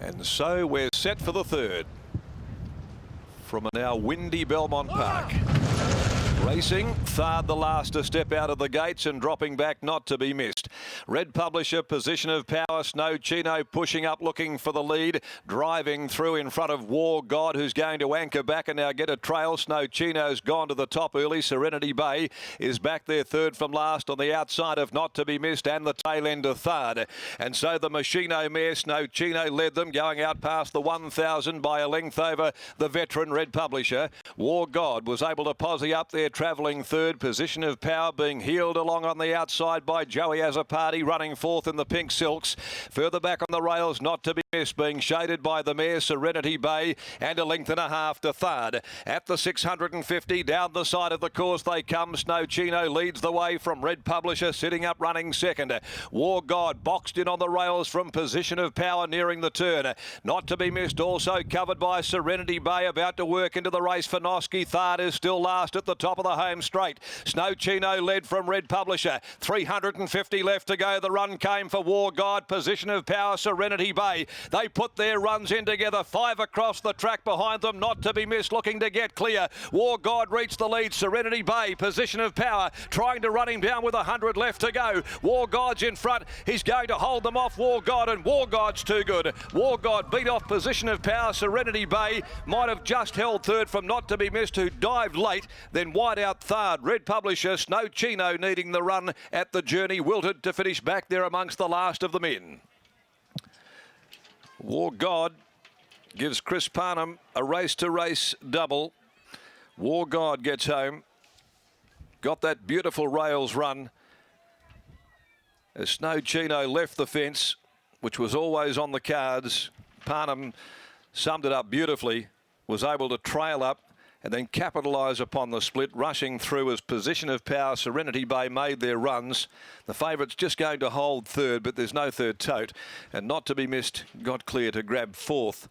And so we're set for the third from a now windy Belmont Park. Racing, Thard the last to step out of the gates and dropping back not to be missed. Red Publisher, Position of Power, Snow Chino pushing up looking for the lead. Driving through in front of War God, who's going to anchor back and now get a trail. Snow Chino's gone to the top early. Serenity Bay is back there third from last on the outside of Not to be Missed and the tail end of Thard. And so the Machino mare, Snow Chino, led them going out past the 1,000 by a length over the veteran Red Publisher. War God was able to posse up there, travelling third. Position of Power being heeled along on the outside by Joey Azzopardi, running fourth in the pink silks. Further back on the rails, Not to be Missed, being shaded by the mare Serenity Bay, and a length and a half to Thard. At the 650, down the side of the course they come. Snow Chino leads the way from Red Publisher, sitting up running second. War God boxed in on the rails from Position of Power, nearing the turn. Not to be Missed also covered by Serenity Bay, about to work into the race for Noski. Thard is still last at the top of the home straight. Snow Chino led from Red Publisher. 350 left to go. The run came for War God, Position of Power, Serenity Bay. They put their runs in together. 5 across the track behind them. Not to be Missed looking to get clear. War God reached the lead. Serenity Bay, Position of Power, trying to run him down with 100 left to go. War God's in front. He's going to hold them off, War God, and War God's too good. War God beat off Position of Power. Serenity Bay might have just held third from Not to be Missed, who dived late, then wide out Thard. Red Publisher, Snow Chino needing the run at the journey, wilted to finish back there amongst the last of the men. War God gives Chris Parnham a race-to-race double. War God gets home. Got that beautiful rails run as Snow Chino left the fence, which was always on the cards. Parnham summed it up beautifully, was able to trail up and then capitalise upon the split, rushing through as Position of Power, Serenity Bay made their runs. The favourite's just going to hold third, but there's no third tote, and Not to be Missed got clear to grab fourth.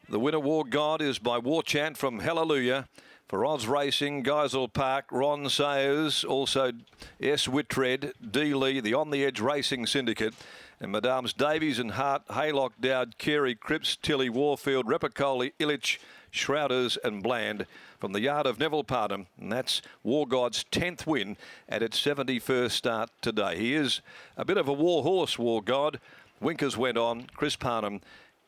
The winner, War God, is by War Chant from Hallelujah. For Oz Racing, Geisel Park, Ron Sayers, also S. Whitred, D. Lee, the On the Edge Racing Syndicate, and Madams Davies and Hart, Haylock, Dowd, Carey, Cripps, Tilly, Warfield, Repicoli, Illich, Shrouders and Bland from the yard of Neville Parnham, and that's War God's 10th win at its 71st start today. He is a bit of a war horse, War God. Winkers went on. Chris Parnham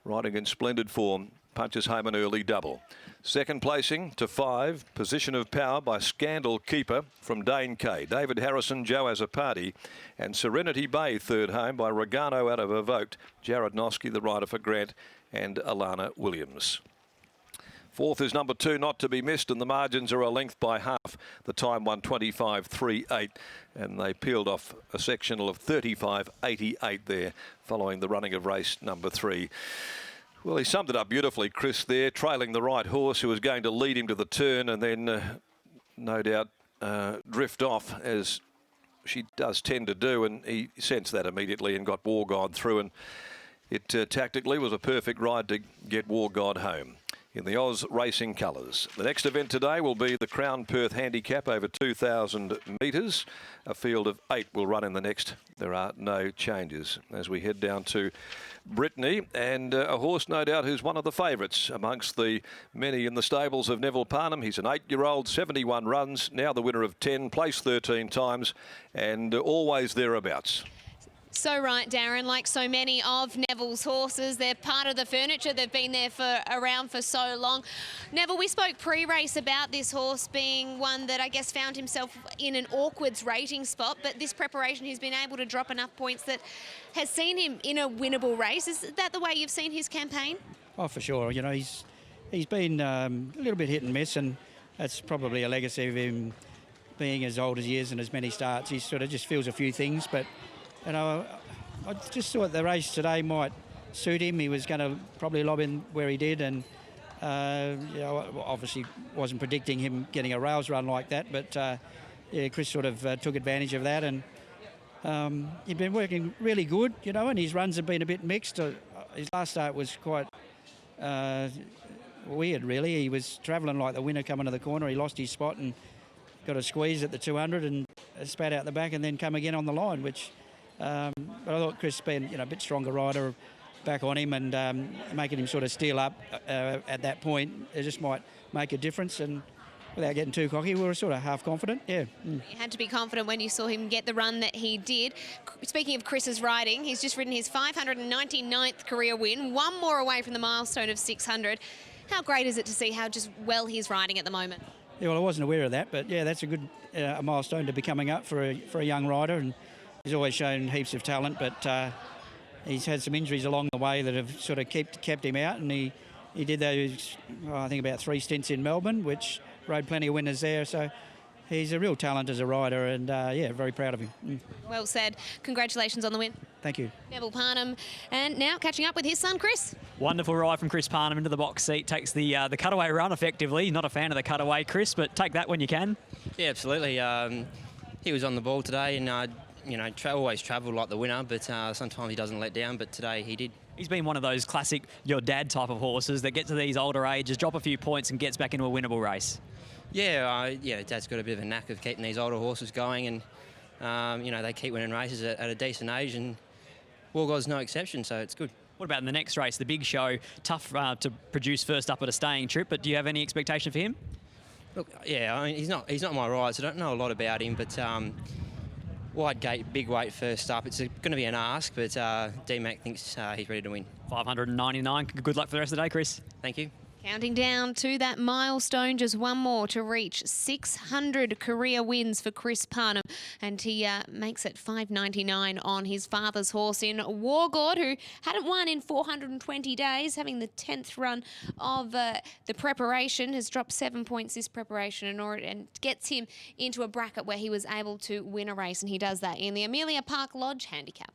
riding in splendid form, punches home an early double. Second placing to 5, Position of Power by Scandal Keeper from Dane K. David Harrison, Joe Azzopardi, and Serenity Bay third home by Regano out of Evoked, Jared Noski, the rider for Grant, and Alana Williams. Fourth is number 2, Not to be Missed, and the margins are a length by half. The time 1:25.38, and they peeled off a sectional of 35.88 there following the running of race number 3. Well, he summed it up beautifully, Chris, there, trailing the right horse who was going to lead him to the turn and then no doubt drift off, as she does tend to do, and he sensed that immediately and got War God through, and it tactically was a perfect ride to get War God home in the Oz Racing colours. The next event today will be the Crown Perth Handicap over 2,000 metres. A field of 8 will run in the next. There are no changes as we head down to Brittany, and a horse no doubt who's one of the favourites amongst the many in the stables of Neville Parnham. He's an 8-year-old, 71 runs, now the winner of 10, placed 13 times, and always thereabouts. So right, Darren, like so many of Neville's horses, they're part of the furniture. They've been there around for so long. Neville, we spoke pre-race about this horse being one that I guess found himself in an awkward rating spot, but this preparation he's been able to drop enough points that has seen him in a winnable race. Is that the way you've seen his campaign? Oh, for sure. You know, he's been a little bit hit and miss, and that's probably a legacy of him being as old as he is and as many starts. He sort of just feels a few things, but you know, I just thought the race today might suit him. He was going to probably lob in where he did, and you know, obviously wasn't predicting him getting a rails run like that, but yeah, Chris sort of took advantage of that, and he'd been working really good, you know, and his runs have been a bit mixed. His last start was quite weird, really. He was travelling like the winner coming to the corner. He lost his spot and got a squeeze at the 200 and spat out the back and then come again on the line, which but I thought Chris been, you know, a bit stronger rider, back on him and making him sort of steel up at that point, it just might make a difference. And without getting too cocky, we were sort of half confident. Yeah. You had to be confident when you saw him get the run that he did. Speaking of Chris's riding, he's just ridden his 599th career win, one more away from the milestone of 600. How great is it to see how just well he's riding at the moment? Yeah, well, I wasn't aware of that, but yeah, that's a good a milestone to be coming up for a young rider, and he's always shown heaps of talent, but he's had some injuries along the way that have sort of kept him out, and he did those, I think about 3 stints in Melbourne, which rode plenty of winners there, so he's a real talent as a rider, and yeah, very proud of him. Well said. Congratulations on the win. Thank you. Neville Parnham, and now catching up with his son Chris. Wonderful ride from Chris Parnham into the box seat, takes the cutaway run effectively. Not a fan of the cutaway, Chris, but take that when you can. Yeah, absolutely. He was on the ball today, and always travelled like the winner, but sometimes he doesn't let down, but today he did. He's been one of those classic your dad type of horses that get to these older ages, drop a few points and gets back into a winnable race. Yeah, Dad's got a bit of a knack of keeping these older horses going, and they keep winning races at a decent age, and Wargod's no exception, so it's good. What about in the next race, the big show? Tough to produce first up at a staying trip, but do you have any expectation for him? Look, yeah, I mean, he's not my ride, so I don't know a lot about him, but wide gate, big weight first up. It's going to be an ask, but D-Mac thinks he's ready to win. 599. Good luck for the rest of the day, Chris. Thank you. Counting down to that milestone, just one more to reach 600 career wins for Chris Parnham, and he makes it 599 on his father's horse in Wargod, who hadn't won in 420 days, having the 10th run of the preparation, has dropped 7 points this preparation and gets him into a bracket where he was able to win a race, and he does that in the Amelia Park Lodge Handicap.